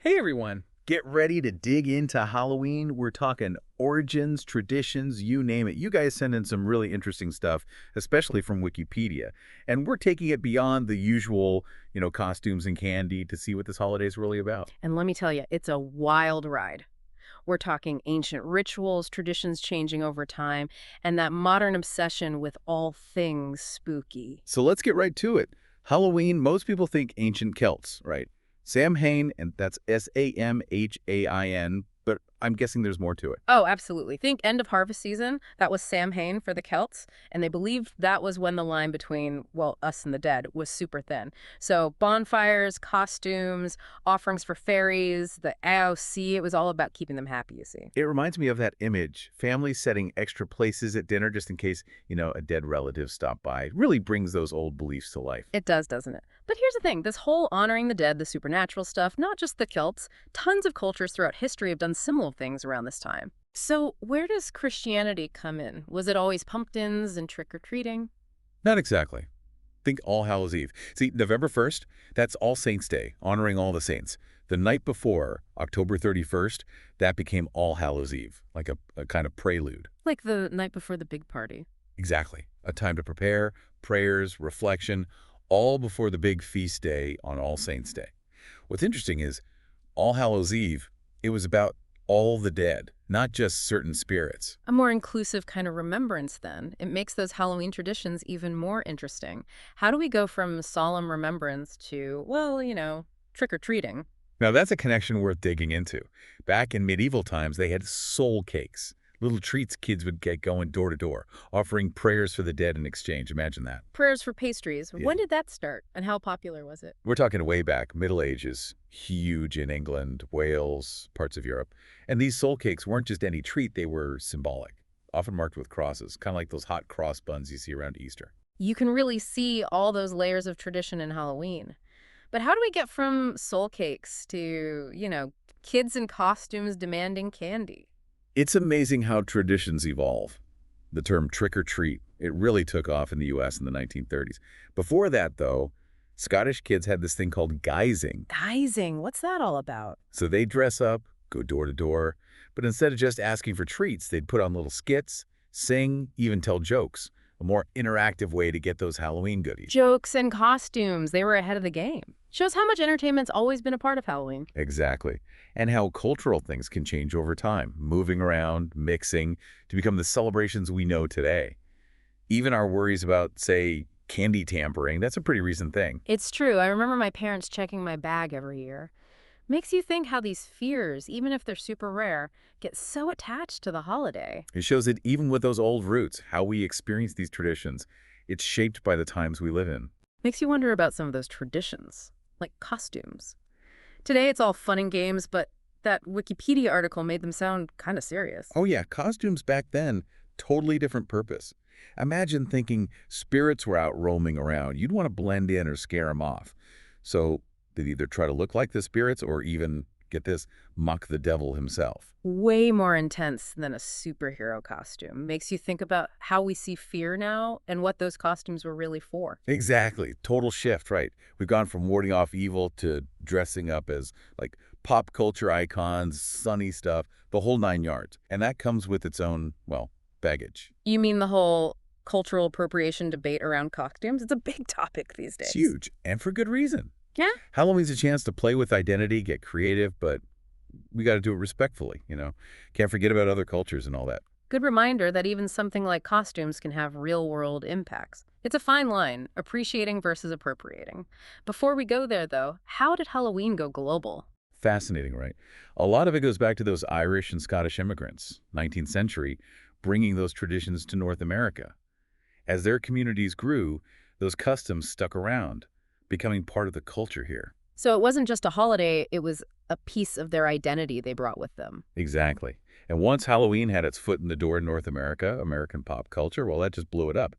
Hey everyone, get ready to dig into Halloween. We're talking origins, traditions, you name it. You guys send in some really interesting stuff, especially from Wikipedia. And we're taking it beyond the usual, costumes and candy to see what this holiday is really about. And let me tell you, it's a wild ride. We're talking ancient rituals, traditions changing over time, and that modern obsession with all things spooky. So let's get right to it. Halloween, most people think ancient Celts, right? Samhain, and that's Samhain, but I'm guessing there's more to it. Oh, absolutely. Think end of harvest season. That was Samhain for the Celts, and they believed that was when the line between, well, us and the dead was super thin. So bonfires, costumes, offerings for fairies, the AOC, it was all about keeping them happy, you see. It reminds me of that image, families setting extra places at dinner just in case, a dead relative stopped by. It really brings those old beliefs to life. It does, doesn't it? But here's the thing, this whole honoring the dead, the supernatural stuff, not just the Celts, tons of cultures throughout history have done similar things around this time. So where does Christianity come in? Was it always pumpkins and trick-or-treating? Not exactly. Think All Hallows Eve. See, November 1st, that's All Saints' Day, honoring all the saints. The night before, October 31st, that became All Hallows Eve, like a kind of prelude. Like the night before the big party. Exactly. A time to prepare, prayers, reflection, all before the big feast day on All Saints' Day. What's interesting is All Hallows Eve, it was about all the dead, not just certain spirits. A more inclusive kind of remembrance then. It makes those Halloween traditions even more interesting. How do we go from solemn remembrance to, well, trick-or-treating? Now, that's a connection worth digging into. Back in medieval times, they had soul cakes, little treats kids would get going door to door, offering prayers for the dead in exchange. Imagine that. Prayers for pastries. Yeah. When did that start and how popular was it? We're talking way back, Middle Ages, huge in England, Wales, parts of Europe. And these soul cakes weren't just any treat, they were symbolic, often marked with crosses, kind of like those hot cross buns you see around Easter. You can really see all those layers of tradition in Halloween. But how do we get from soul cakes to, kids in costumes demanding candy? It's amazing how traditions evolve. The term trick or treat, it really took off in the US in the 1930s. Before that, though, Scottish kids had this thing called guising. Guising, what's that all about? So they dress up, go door to door, but instead of just asking for treats, they'd put on little skits, sing, even tell jokes. A more interactive way to get those Halloween goodies. Jokes and costumes, they were ahead of the game. Shows how much entertainment's always been a part of Halloween. Exactly. And how cultural things can change over time, moving around, mixing, to become the celebrations we know today. Even our worries about, say, candy tampering, that's a pretty recent thing. It's true. I remember my parents checking my bag every year. Makes you think how these fears, even if they're super rare, get so attached to the holiday. It shows that even with those old roots, how we experience these traditions, it's shaped by the times we live in. Makes you wonder about some of those traditions, like costumes. Today it's all fun and games, but that Wikipedia article made them sound kind of serious. Oh yeah, costumes back then, totally different purpose. Imagine thinking spirits were out roaming around. You'd want to blend in or scare them off. So they'd either try to look like the spirits or even, get this, mock the devil himself. Way more intense than a superhero costume. Makes you think about how we see fear now and what those costumes were really for. Exactly. Total shift, right? We've gone from warding off evil to dressing up as, like, pop culture icons, sunny stuff, the whole 9 yards. And that comes with its own, well, baggage. You mean the whole cultural appropriation debate around costumes? It's a big topic these days. It's huge, and for good reason. Yeah? Halloween's a chance to play with identity, get creative, but we got to do it respectfully, Can't forget about other cultures and all that. Good reminder that even something like costumes can have real-world impacts. It's a fine line, appreciating versus appropriating. Before we go there, though, how did Halloween go global? Fascinating, right? A lot of it goes back to those Irish and Scottish immigrants, 19th century, bringing those traditions to North America. As their communities grew, those customs stuck around, becoming part of the culture here. So it wasn't just a holiday, it was a piece of their identity they brought with them. Exactly. And once Halloween had its foot in the door in North America, American pop culture, well, that just blew it up.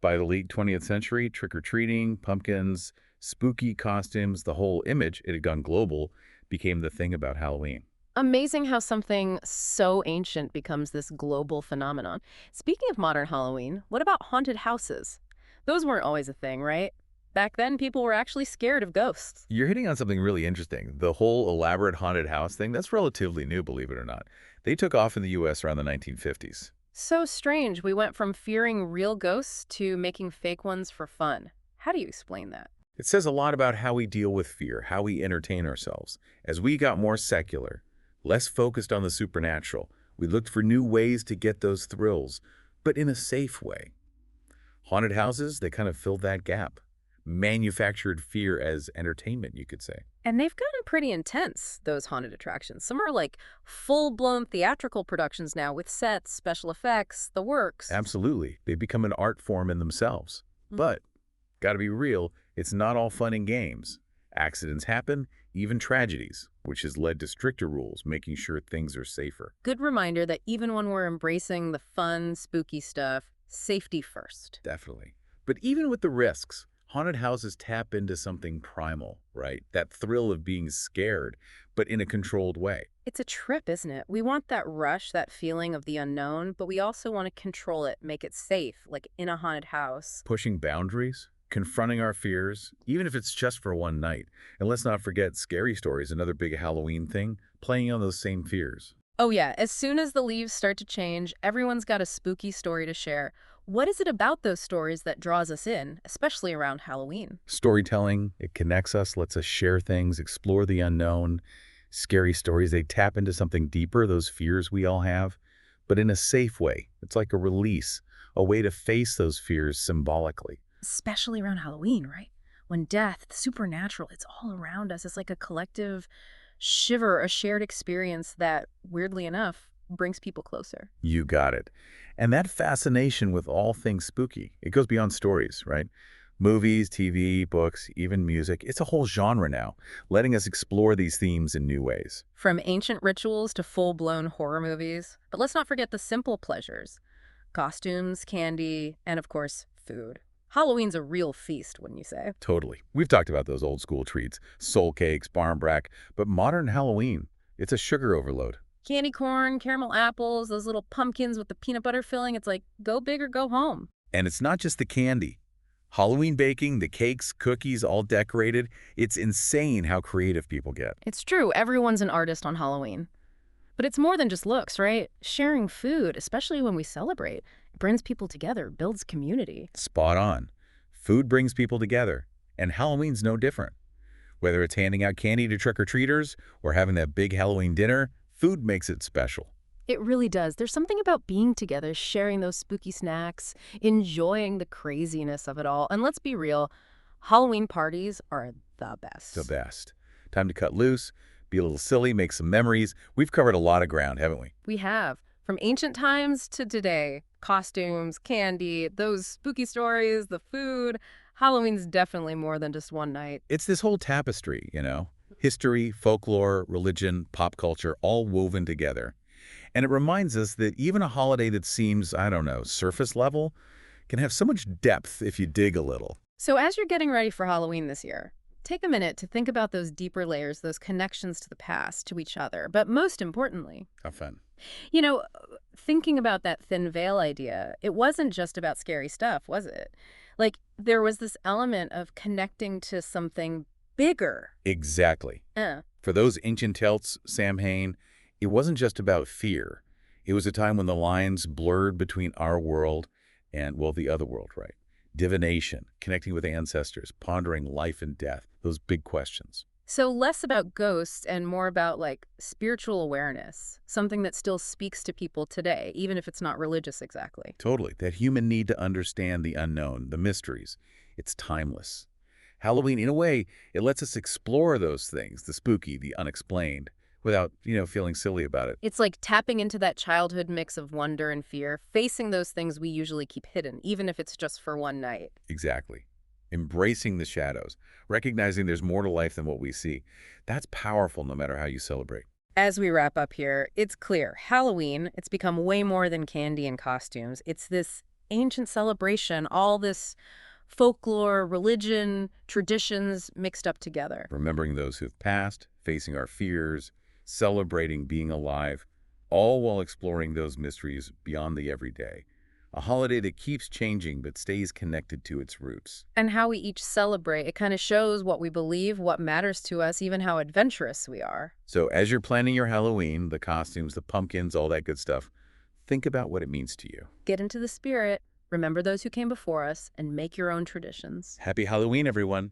By the late 20th century, trick-or-treating, pumpkins, spooky costumes, the whole image, it had gone global, became the thing about Halloween. Amazing how something so ancient becomes this global phenomenon. Speaking of modern Halloween, what about haunted houses? Those weren't always a thing, right? Back then, people were actually scared of ghosts. You're hitting on something really interesting. The whole elaborate haunted house thing, that's relatively new, believe it or not. They took off in the U.S. around the 1950s. So strange, we went from fearing real ghosts to making fake ones for fun. How do you explain that? It says a lot about how we deal with fear, how we entertain ourselves. As we got more secular, less focused on the supernatural, we looked for new ways to get those thrills, but in a safe way. Haunted houses, they kind of filled that gap. Manufactured fear as entertainment, you could say. And they've gotten pretty intense, those haunted attractions. Some are like full-blown theatrical productions now with sets, special effects, the works. Absolutely. They've become an art form in themselves. Mm. But, gotta be real, it's not all fun and games. Accidents happen, even tragedies, which has led to stricter rules, making sure things are safer. Good reminder that even when we're embracing the fun, spooky stuff, safety first. Definitely. But even with the risks, haunted houses tap into something primal, right? That thrill of being scared, but in a controlled way. It's a trip, isn't it? We want that rush, that feeling of the unknown, but we also want to control it, make it safe, like in a haunted house. Pushing boundaries, confronting our fears, even if it's just for one night. And let's not forget Scary Stories, another big Halloween thing, playing on those same fears. Oh yeah, as soon as the leaves start to change, everyone's got a spooky story to share. What is it about those stories that draws us in, especially around Halloween? Storytelling, it connects us, lets us share things, explore the unknown. Scary Stories, they tap into something deeper, those fears we all have, but in a safe way. It's like a release, a way to face those fears symbolically. Especially around Halloween, right? When death, the supernatural, it's all around us. It's like a collective shiver, a shared experience that, weirdly enough, brings people closer. You got it. And that fascination with all things spooky, it goes beyond stories, right? Movies, TV, books, even music, it's a whole genre now, letting us explore these themes in new ways. From ancient rituals to full-blown horror movies. But let's not forget the simple pleasures. Costumes, candy, and of course, food. Halloween's a real feast, wouldn't you say? Totally. We've talked about those old school treats, soul cakes, barmbrack, but modern Halloween, it's a sugar overload. Candy corn, caramel apples, those little pumpkins with the peanut butter filling. It's like, go big or go home. And it's not just the candy. Halloween baking, the cakes, cookies, all decorated, it's insane how creative people get. It's true, everyone's an artist on Halloween. But it's more than just looks, right? Sharing food, especially when we celebrate, it brings people together, builds community. Spot on. Food brings people together, and Halloween's no different. Whether it's handing out candy to trick-or-treaters or having that big Halloween dinner, food makes it special. It really does. There's something about being together, sharing those spooky snacks, enjoying the craziness of it all. And let's be real, Halloween parties are the best. The best. Time to cut loose, be a little silly, make some memories. We've covered a lot of ground, haven't we? We have. From ancient times to today, costumes, candy, those spooky stories, the food. Halloween's definitely more than just one night. It's this whole tapestry, you know? History, folklore, religion, pop culture, all woven together. And it reminds us that even a holiday that seems, I don't know, surface level, can have so much depth if you dig a little. So as you're getting ready for Halloween this year, take a minute to think about those deeper layers, those connections to the past, to each other. But most importantly, Have fun. you know, thinking about that thin veil idea, it wasn't just about scary stuff, was it? Like, there was this element of connecting to something bigger. Exactly. For those ancient Celts, Samhain, it wasn't just about fear. It was a time when the lines blurred between our world and, well, the other world, right? Divination, connecting with ancestors, pondering life and death, those big questions. So less about ghosts and more about, like, spiritual awareness, something that still speaks to people today, even if it's not religious exactly. Totally. That human need to understand the unknown, the mysteries. It's timeless. Halloween, in a way, it lets us explore those things, the spooky, the unexplained, without, feeling silly about it. It's like tapping into that childhood mix of wonder and fear, facing those things we usually keep hidden, even if it's just for one night. Exactly. Embracing the shadows, recognizing there's more to life than what we see. That's powerful no matter how you celebrate. As we wrap up here, it's clear, Halloween, it's become way more than candy and costumes. It's this ancient celebration, all this folklore, religion, traditions mixed up together. Remembering those who've passed, facing our fears, celebrating being alive, all while exploring those mysteries beyond the everyday. A holiday that keeps changing but stays connected to its roots. And how we each celebrate, it kind of shows what we believe, what matters to us, even how adventurous we are. So as you're planning your Halloween, the costumes, the pumpkins, all that good stuff, think about what it means to you. Get into the spirit, remember those who came before us, and make your own traditions. Happy Halloween, everyone!